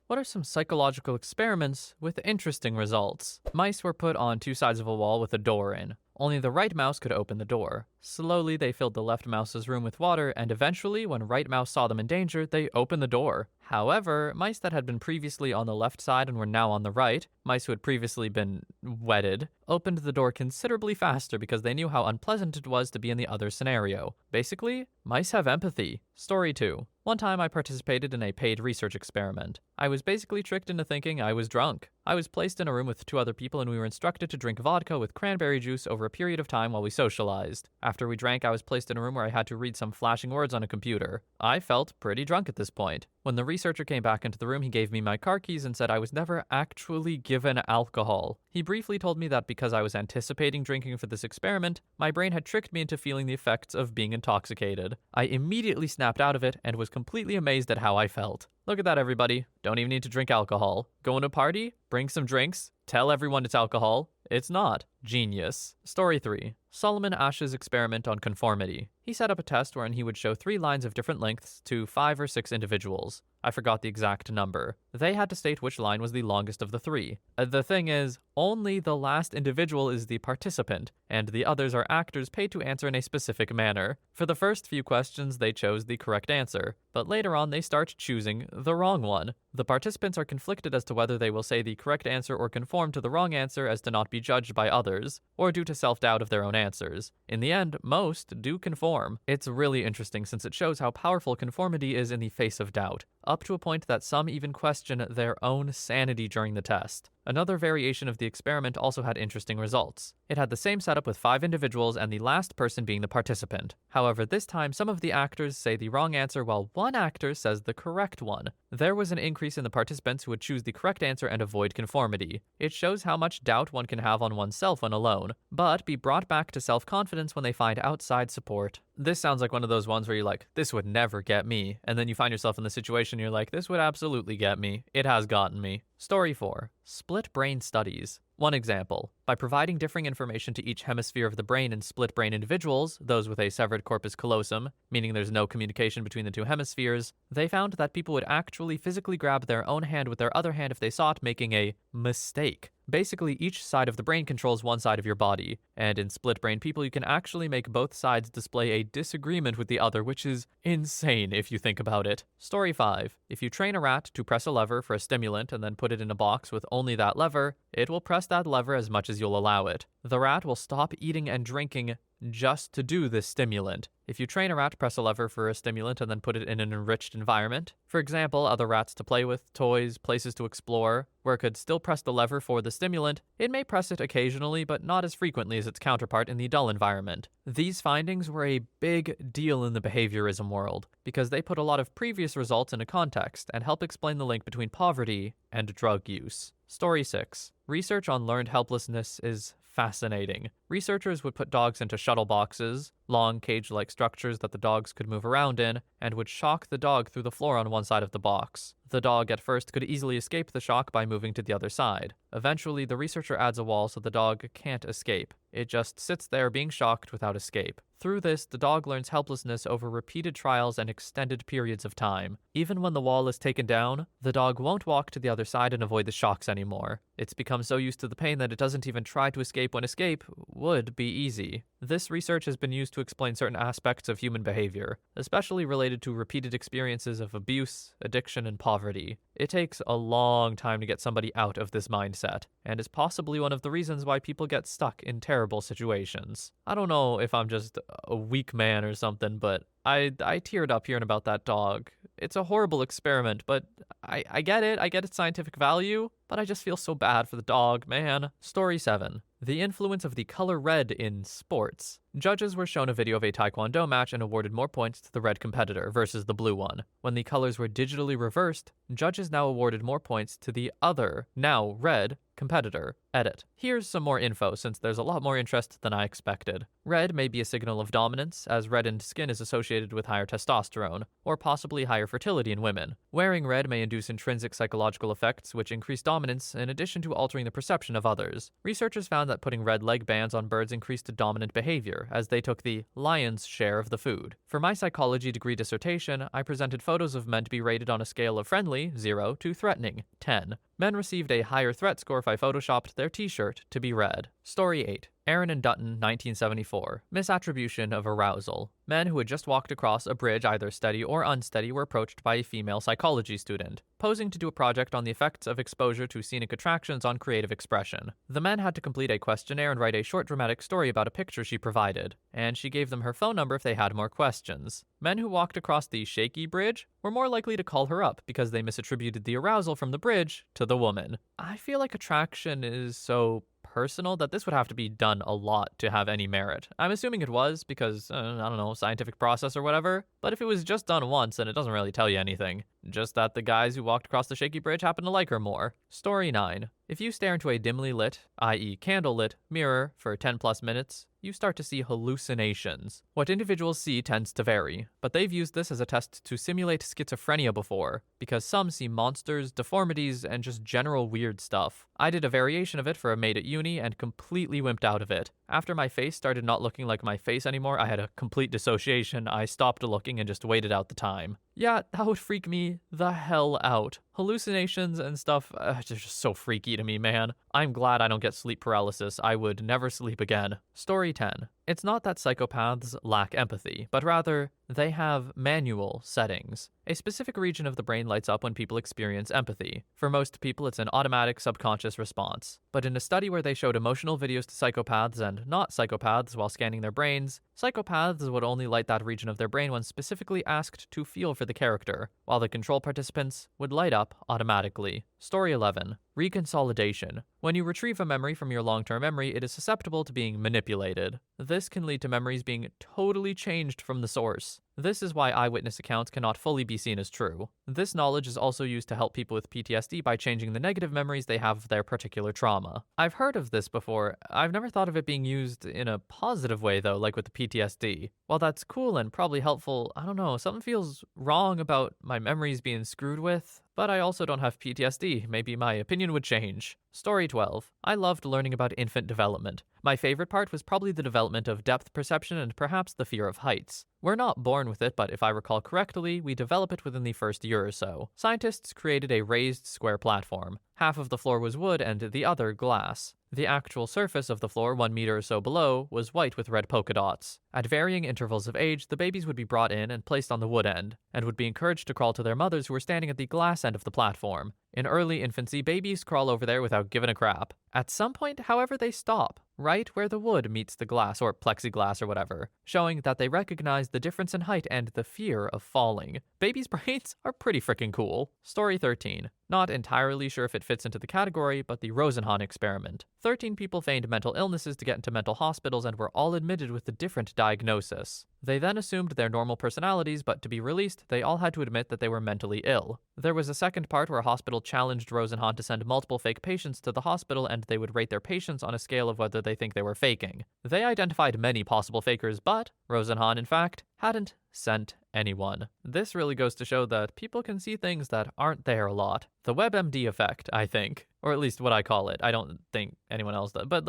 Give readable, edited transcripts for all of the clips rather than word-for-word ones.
What are some psychological experiments with interesting results? Mice were put on two sides of a wall with a door in. Only the right mouse could open the door. Slowly, they filled the left mouse's room with water, and eventually, when right mouse saw them in danger, they opened the door. However, mice that had been previously on the left side and were now on the right, mice who had previously been wetted, opened the door considerably faster because they knew how unpleasant it was to be in the other scenario. Basically, mice have empathy. Story 2. One time I participated in a paid research experiment. I was basically tricked into thinking I was drunk. I was placed in a room with two other people and we were instructed to drink vodka with cranberry juice over a period of time while we socialized. After we drank, I was placed in a room where I had to read some flashing words on a computer. I felt pretty drunk at this point. When the researcher came back into the room, he gave me my car keys and said I was never actually given alcohol. He briefly told me that because I was anticipating drinking for this experiment, my brain had tricked me into feeling the effects of being intoxicated. I immediately snapped out of it and was completely amazed at how I felt. Look at that, everybody. Don't even need to drink alcohol. Go to a party, bring some drinks, tell everyone it's alcohol. It's not. Genius. Story 3. Solomon Asch's experiment on conformity. He set up a test wherein he would show 3 lines of different lengths to 5 or 6 individuals. I forgot the exact number. They had to state which line was the longest of the 3. The thing is, only the last individual is the participant, and the others are actors paid to answer in a specific manner. For the first few questions, they chose the correct answer, but later on they start choosing the wrong one. The participants are conflicted as to whether they will say the correct answer or conform to the wrong answer as to not be judged by others, or due to self-doubt of their own answers. In the end, most do conform. It's really interesting since it shows how powerful conformity is in the face of doubt, up to a point that some even question their own sanity during the test. Another variation of the experiment also had interesting results. It had the same setup with 5 individuals and the last person being the participant. However, this time some of the actors say the wrong answer while one actor says the correct one. There was an increase in the participants who would choose the correct answer and avoid conformity. It shows how much doubt one can have on oneself when alone, but be brought back to self-confidence when they find outside support. This sounds like one of those ones where you're like, this would never get me, and then you find yourself in the situation you're like, this would absolutely get me. It has gotten me. Story 4. Split brain studies. One example. By providing differing information to each hemisphere of the brain in split brain individuals, those with a severed corpus callosum, meaning there's no communication between the two hemispheres, they found that people would actually physically grab their own hand with their other hand if they saw it, making a mistake. Basically, each side of the brain controls one side of your body, and in split brain people you can actually make both sides display a disagreement with the other, which is insane if you think about it. Story 5. If you train a rat to press a lever for a stimulant and then put it in a box with only that lever, it will press that lever as much as you'll allow it. The rat will stop eating and drinking just to do this stimulant. If you train a rat to press a lever for a stimulant and then put it in an enriched environment, for example, other rats to play with, toys, places to explore, where it could still press the lever for the stimulant, it may press it occasionally but not as frequently as its counterpart in the dull environment. These findings were a big deal in the behaviorism world, because they put a lot of previous results into context and help explain the link between poverty and drug use. Story 6. Research on learned helplessness is fascinating. Researchers would put dogs into shuttle boxes, long cage-like structures that the dogs could move around in, and would shock the dog through the floor on one side of the box. The dog at first could easily escape the shock by moving to the other side. Eventually, the researcher adds a wall so the dog can't escape. It just sits there being shocked without escape. Through this, the dog learns helplessness over repeated trials and extended periods of time. Even when the wall is taken down, the dog won't walk to the other side and avoid the shocks anymore. It's become so used to the pain that it doesn't even try to escape when escape would be easy. This research has been used to explain certain aspects of human behavior, especially related to repeated experiences of abuse, addiction, and poverty. It takes a long time to get somebody out of this mindset, and is possibly one of the reasons why people get stuck in terrible situations. I don't know if I'm just a weak man or something, but I teared up hearing about that dog. It's a horrible experiment, but I get it. I get its scientific value, but I just feel so bad for the dog, man. Story 7. The influence of the color red in sports. Judges were shown a video of a taekwondo match and awarded more points to the red competitor versus the blue one. When the colors were digitally reversed, judges now awarded more points to the other, now red, competitor. Edit. Here's some more info since there's a lot more interest than I expected. Red may be a signal of dominance, as reddened skin is associated with higher testosterone, or possibly higher fertility in women. Wearing red may induce intrinsic psychological effects which increase dominance dominance in addition to altering the perception of others. Researchers found that putting red leg bands on birds increased dominant behavior, as they took the lion's share of the food. For my psychology degree dissertation, I presented photos of men to be rated on a scale of friendly, 0, to threatening, 10. Men received a higher threat score if I photoshopped their t-shirt to be red. Story 8. Aaron and Dutton, 1974. Misattribution of Arousal. Men who had just walked across a bridge, either steady or unsteady, were approached by a female psychology student, posing to do a project on the effects of exposure to scenic attractions on creative expression. The men had to complete a questionnaire and write a short dramatic story about a picture she provided, and she gave them her phone number if they had more questions. Men who walked across the shaky bridge were more likely to call her up because they misattributed the arousal from the bridge to the woman. I feel like attraction is so personal that this would have to be done a lot to have any merit. I'm assuming it was because, I don't know, scientific process or whatever, but if it was just done once, then it doesn't really tell you anything. Just that the guys who walked across the shaky bridge happen to like her more. Story 9. If you stare into a dimly lit, i.e. candlelit, mirror for 10 plus minutes, you start to see hallucinations. What individuals see tends to vary, but they've used this as a test to simulate schizophrenia before, because some see monsters, deformities, and just general weird stuff. I did a variation of it for a mate at uni and completely wimped out of it. After my face started not looking like my face anymore, I had a complete dissociation. I stopped looking and just waited out the time. Yeah, that would freak me the hell out. Hallucinations and stuff, they're just so freaky to me, man. I'm glad I don't get sleep paralysis. I would never sleep again. Story 10. It's not that psychopaths lack empathy, but rather, they have manual settings. A specific region of the brain lights up when people experience empathy. For most people, it's an automatic subconscious response. But in a study where they showed emotional videos to psychopaths and not psychopaths while scanning their brains, psychopaths would only light that region of their brain when specifically asked to feel for the character, while the control participants would light up automatically. Story 11. Reconsolidation. When you retrieve a memory from your long-term memory, it is susceptible to being manipulated. This can lead to memories being totally changed from the source. This is why eyewitness accounts cannot fully be seen as true. This knowledge is also used to help people with PTSD by changing the negative memories they have of their particular trauma. I've heard of this before. I've never thought of it being used in a positive way though, like with the PTSD. While that's cool and probably helpful, I don't know, something feels wrong about my memories being screwed with. But I also don't have PTSD. Maybe my opinion would change. Story 12. I loved learning about infant development. My favorite part was probably the development of depth perception and perhaps the fear of heights. We're not born with it, but if I recall correctly, we develop it within the first year or so. Scientists created a raised square platform. Half of the floor was wood and the other glass. The actual surface of the floor, 1 meter or so below, was white with red polka dots. At varying intervals of age, the babies would be brought in and placed on the wood end, and would be encouraged to crawl to their mothers who were standing at the glass end of the platform. In early infancy, babies crawl over there without giving a crap. At some point, however, they stop, right where the wood meets the glass or plexiglass or whatever, showing that they recognize the difference in height and the fear of falling. Babies' brains are pretty freaking cool. Story 13. Not entirely sure if it fits into the category, but the Rosenhan Experiment. 13 people feigned mental illnesses to get into mental hospitals and were all admitted with a different diagnosis. They then assumed their normal personalities, but to be released, they all had to admit that they were mentally ill. There was a second part where a hospital challenged Rosenhan to send multiple fake patients to the hospital and they would rate their patients on a scale of whether they think they were faking. They identified many possible fakers, but Rosenhan, in fact, hadn't sent anyone. This really goes to show that people can see things that aren't there a lot. The WebMD effect, I think. Or at least what I call it. I don't think anyone else does. But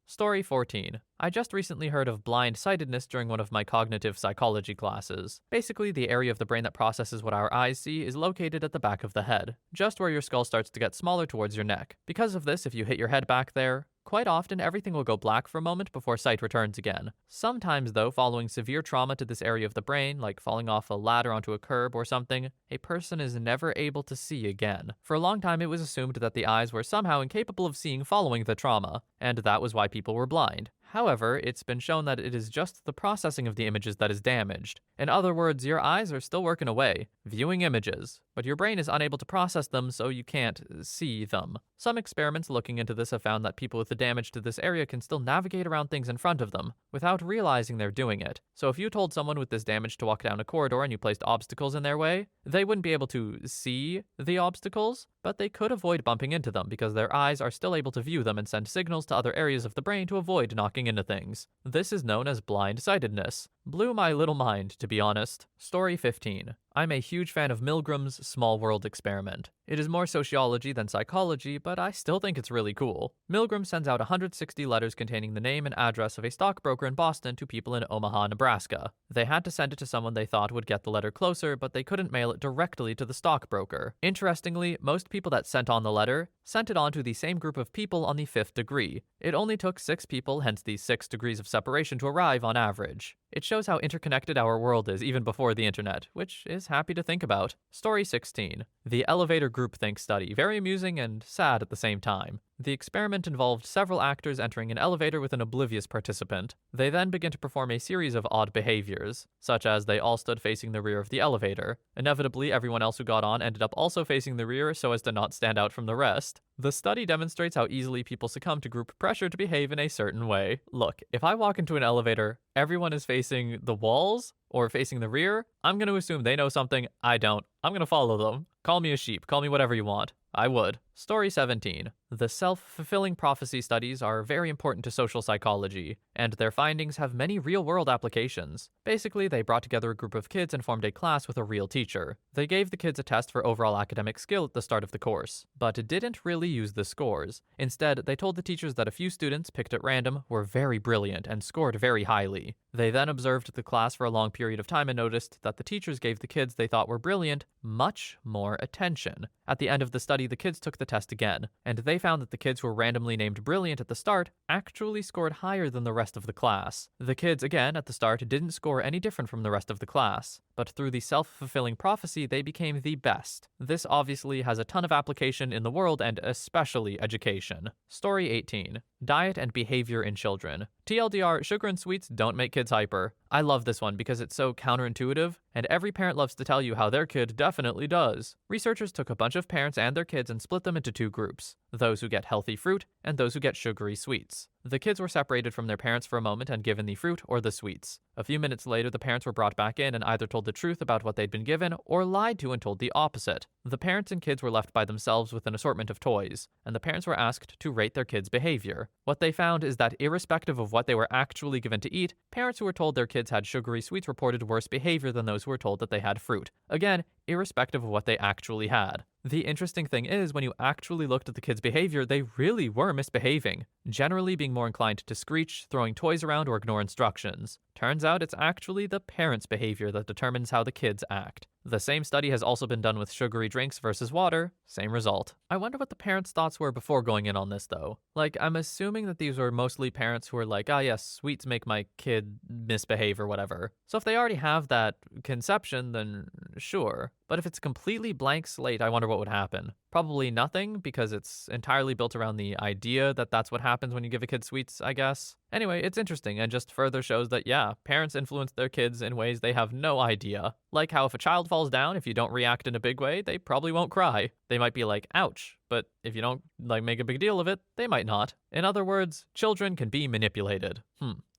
Story 14. I just recently heard of blindsightedness during one of my cognitive psychology classes. Basically, the area of the brain that processes what our eyes see is located at the back of the head, just where your skull starts to get smaller towards your neck. Because of this, if you hit your head back there, quite often, everything will go black for a moment before sight returns again. Sometimes, though, following severe trauma to this area of the brain, like falling off a ladder onto a curb or something, a person is never able to see again. For a long time, it was assumed that the eyes were somehow incapable of seeing following the trauma, and that was why people were blind. However, it's been shown that it is just the processing of the images that is damaged. In other words, your eyes are still working away, viewing images, but your brain is unable to process them, so you can't see them. Some experiments looking into this have found that people with the damage to this area can still navigate around things in front of them, without realizing they're doing it. So if you told someone with this damage to walk down a corridor and you placed obstacles in their way, they wouldn't be able to see the obstacles, but they could avoid bumping into them because their eyes are still able to view them and send signals to other areas of the brain to avoid knocking into things. This is known as blindsightedness. Blew my little mind, to be honest. Story 15. I'm a huge fan of Milgram's Small World Experiment. It is more sociology than psychology, but I still think it's really cool. Milgram sends out 160 letters containing the name and address of a stockbroker in Boston to people in Omaha, Nebraska. They had to send it to someone they thought would get the letter closer, but they couldn't mail it directly to the stockbroker. Interestingly, most people that sent on the letter sent it on to the same group of people on the 5th degree. It only took 6 people, hence the 6 degrees of separation, to arrive on average. It shows how interconnected our world is even before the internet, which is happy to think about. Story 16. The Elevator Groupthink Study. Very amusing and sad at the same time. The experiment involved several actors entering an elevator with an oblivious participant. They then began to perform a series of odd behaviors, such as they all stood facing the rear of the elevator. Inevitably, everyone else who got on ended up also facing the rear so as to not stand out from the rest. The study demonstrates how easily people succumb to group pressure to behave in a certain way. Look, if I walk into an elevator, everyone is facing the walls or facing the rear, I'm going to assume they know something I don't. I'm going to follow them. Call me a sheep, call me whatever you want. I would. Story 17. The self-fulfilling prophecy studies are very important to social psychology, and their findings have many real-world applications. Basically, they brought together a group of kids and formed a class with a real teacher. They gave the kids a test for overall academic skill at the start of the course, but didn't really use the scores. Instead, they told the teachers that a few students, picked at random, were very brilliant and scored very highly. They then observed the class for a long period of time and noticed that the teachers gave the kids they thought were brilliant much more attention. At the end of the study, the kids took the test again, and they found that the kids who were randomly named brilliant at the start actually scored higher than the rest of the class. The kids, again, at the start, didn't score any different from the rest of the class, but through the self-fulfilling prophecy, they became the best. This obviously has a ton of application in the world and especially education. Story 18. Diet and behavior in children. TLDR, sugar and sweets don't make kids hyper. I love this one because it's so counterintuitive, and every parent loves to tell you how their kid definitely does. Researchers took a bunch of parents and their kids and split them into 2 groups, those who get healthy fruit and those who get sugary sweets. The kids were separated from their parents for a moment and given the fruit or the sweets. A few minutes later, the parents were brought back in and either told the truth about what they'd been given or lied to and told the opposite. The parents and kids were left by themselves with an assortment of toys, and the parents were asked to rate their kids' behavior. What they found is that irrespective of what they were actually given to eat, parents who were told their kids had sugary sweets reported worse behavior than those who were told that they had fruit. Again, irrespective of what they actually had. The interesting thing is, when you actually looked at the kids' behavior, they really were misbehaving, generally being more inclined to screech, throwing toys around, or ignore instructions. Turns out it's actually the parents' behavior that determines how the kids act. The same study has also been done with sugary drinks versus water, same result. I wonder what the parents' thoughts were before going in on this, though. Like, I'm assuming that these were mostly parents who were like, ah yes, sweets make my kid misbehave or whatever. So if they already have that conception, then sure. But if it's completely blank slate, I wonder what would happen. Probably nothing, because it's entirely built around the idea that that's what happens when you give a kid sweets, I guess. Anyway, it's interesting and just further shows that, yeah, parents influence their kids in ways they have no idea. Like how if a child falls down, if you don't react in a big way, they probably won't cry. They might be like, ouch, but if you don't make a big deal of it, they might not. In other words, children can be manipulated.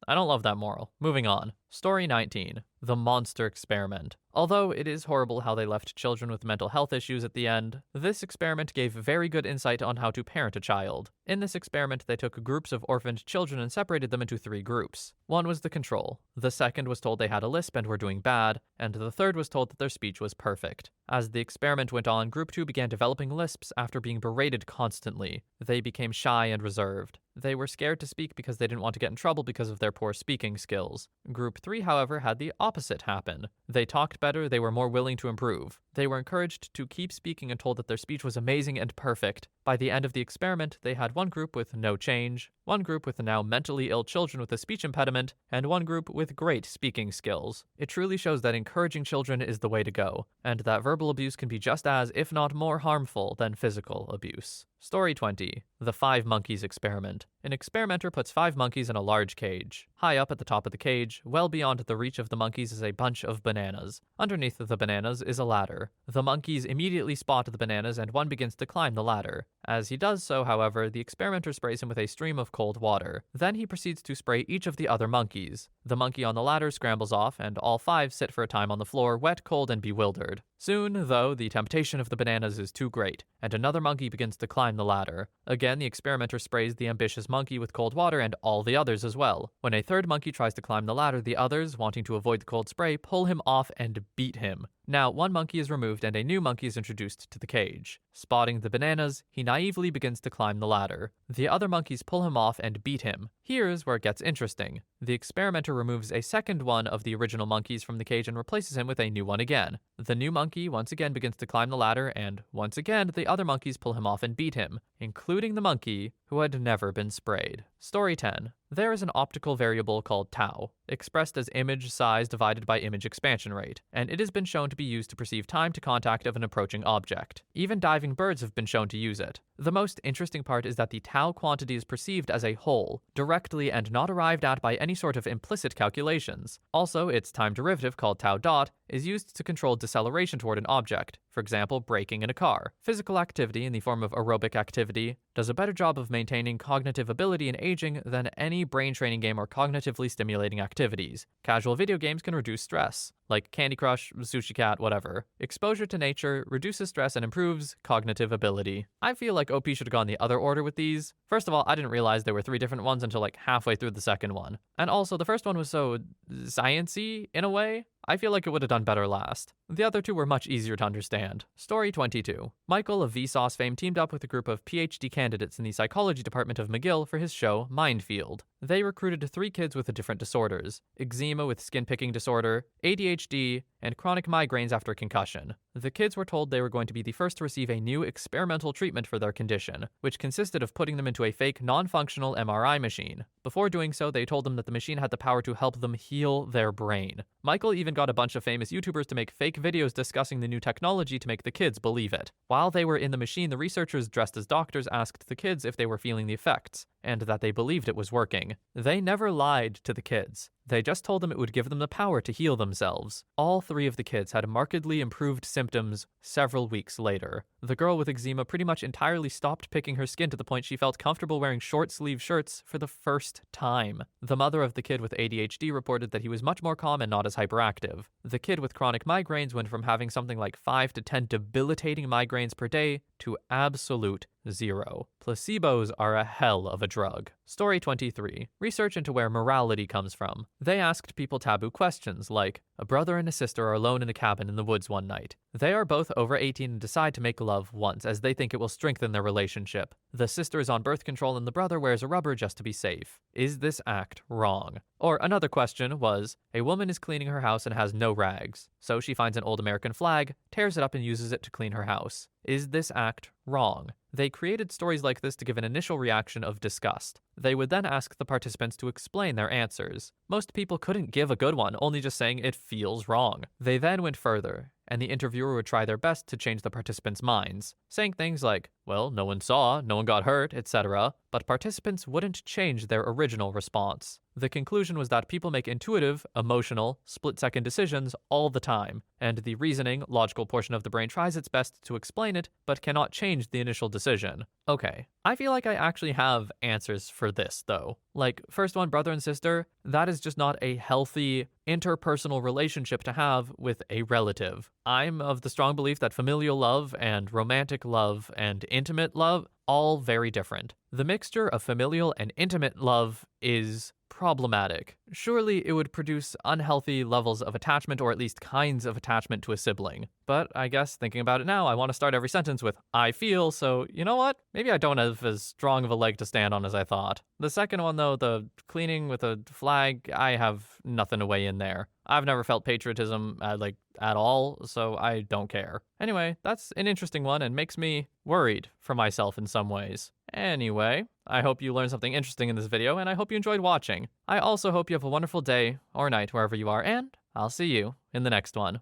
I don't love that moral. Moving on. Story 19. The Monster Experiment. Although it is horrible how they left children with mental health issues at the end, this experiment gave very good insight on how to parent a child. In this experiment, they took groups of orphaned children and separated them into 3 groups. One was the control. The second was told they had a lisp and were doing bad, and the third was told that their speech was perfect. As the experiment went on, Group 2 began developing lisps after being berated constantly. They became shy and reserved. They were scared to speak because they didn't want to get in trouble because of their poor speaking skills. Group 3, however, had the opposite happen. They talked better, they were more willing to improve. They were encouraged to keep speaking and told that their speech was amazing and perfect. By the end of the experiment, they had one group with no change, one group with now mentally ill children with a speech impediment, and one group with great speaking skills. It truly shows that encouraging children is the way to go, and that verbal abuse can be just as, if not more harmful than physical abuse. Story 20. The 5 Monkeys Experiment. An experimenter puts 5 monkeys in a large cage. High up at the top of the cage, well beyond the reach of the monkeys, is a bunch of bananas. Underneath the bananas is a ladder. The monkeys immediately spot the bananas and one begins to climb the ladder. As he does so, however, the experimenter sprays him with a stream of cold water. Then he proceeds to spray each of the other monkeys. The monkey on the ladder scrambles off, and all 5 sit for a time on the floor, wet, cold, and bewildered. Soon, though, the temptation of the bananas is too great, and another monkey begins to climb the ladder. Again, the experimenter sprays the ambitious monkey with cold water and all the others as well. When a third monkey tries to climb the ladder, the others, wanting to avoid the cold spray, pull him off and beat him. Now, one monkey is removed and a new monkey is introduced to the cage. Spotting the bananas, he naively begins to climb the ladder. The other monkeys pull him off and beat him. Here's where it gets interesting. The experimenter removes a second one of the original monkeys from the cage and replaces him with a new one again. The new monkey once again begins to climb the ladder, and once again, the other monkeys pull him off and beat him, including the monkey who had never been sprayed. Story 10. There is an optical variable called tau, expressed as image size divided by image expansion rate, and it has been shown to be used to perceive time to contact of an approaching object. Even diving birds have been shown to use it. The most interesting part is that the tau quantity is perceived as a whole, directly and not arrived at by any sort of implicit calculations. Also, its time derivative, called tau dot, is used to control deceleration toward an object, for example, braking in a car. Physical activity, in the form of aerobic activity, does a better job of maintaining cognitive ability in aging than any brain training game or cognitively stimulating activities. Casual video games can reduce stress, like Candy Crush, Sushi Cat, whatever. Exposure to nature reduces stress and improves cognitive ability. I feel like OP should have gone the other order with these. First of all, I didn't realize there were 3 different ones until like halfway through the second one. And also, the first one was so science-y in a way. I feel like it would have done better last. The other 2 were much easier to understand. Story 22. Michael of Vsauce fame teamed up with a group of PhD candidates in the psychology department of McGill for his show Mindfield. They recruited 3 kids with different disorders: eczema with skin-picking disorder, ADHD, and chronic migraines after concussion. The kids were told they were going to be the first to receive a new experimental treatment for their condition, which consisted of putting them into a fake non-functional MRI machine. Before doing so, they told them that the machine had the power to help them heal their brain. Michael even got a bunch of famous YouTubers to make fake videos discussing the new technology to make the kids believe it. While they were in the machine, the researchers dressed as doctors asked the kids if they were feeling the effects, and that they believed it was working. They never lied to the kids. They just told them it would give them the power to heal themselves. All 3 of the kids had markedly improved symptoms several weeks later. The girl with eczema pretty much entirely stopped picking her skin to the point she felt comfortable wearing short-sleeve shirts for the first time. The mother of the kid with ADHD reported that he was much more calm and not as hyperactive. The kid with chronic migraines went from having something like 5 to 10 debilitating migraines per day to absolute 0. Placebos are a hell of a drug. Story 23. Research into where morality comes from. They asked people taboo questions like, a brother and a sister are alone in a cabin in the woods one night. They are both over 18 and decide to make love once, as they think it will strengthen their relationship. The sister is on birth control and the brother wears a rubber just to be safe. Is this act wrong? Or another question was, a woman is cleaning her house and has no rags. So she finds an old American flag, tears it up and uses it to clean her house. Is this act wrong? They created stories like this to give an initial reaction of disgust. They would then ask the participants to explain their answers. Most people couldn't give a good one, only just saying it feels wrong. They then went further, and the interviewer would try their best to change the participants' minds, saying things like, well, no one saw, no one got hurt, etc., but participants wouldn't change their original response. The conclusion was that people make intuitive, emotional, split-second decisions all the time, and the reasoning, logical portion of the brain tries its best to explain it, but cannot change the initial decision. Okay, I feel like I actually have answers for this, though. Like, first one, brother and sister, that is just not a healthy interpersonal relationship to have with a relative. I'm of the strong belief that familial love and romantic love and intimate love, all very different. The mixture of familial and intimate love is problematic. Surely it would produce unhealthy levels of attachment, or at least kinds of attachment to a sibling. But I guess thinking about it now, I want to start every sentence with I feel, so you know what? Maybe I don't have as strong of a leg to stand on as I thought. The second one though, the cleaning with a flag, I have nothing to weigh in there. I've never felt patriotism at all, so I don't care. Anyway, that's an interesting one and makes me worried for myself in some ways. Anyway, I hope you learned something interesting in this video, and I hope you enjoyed watching. I also hope you have a wonderful day or night wherever you are, and I'll see you in the next one.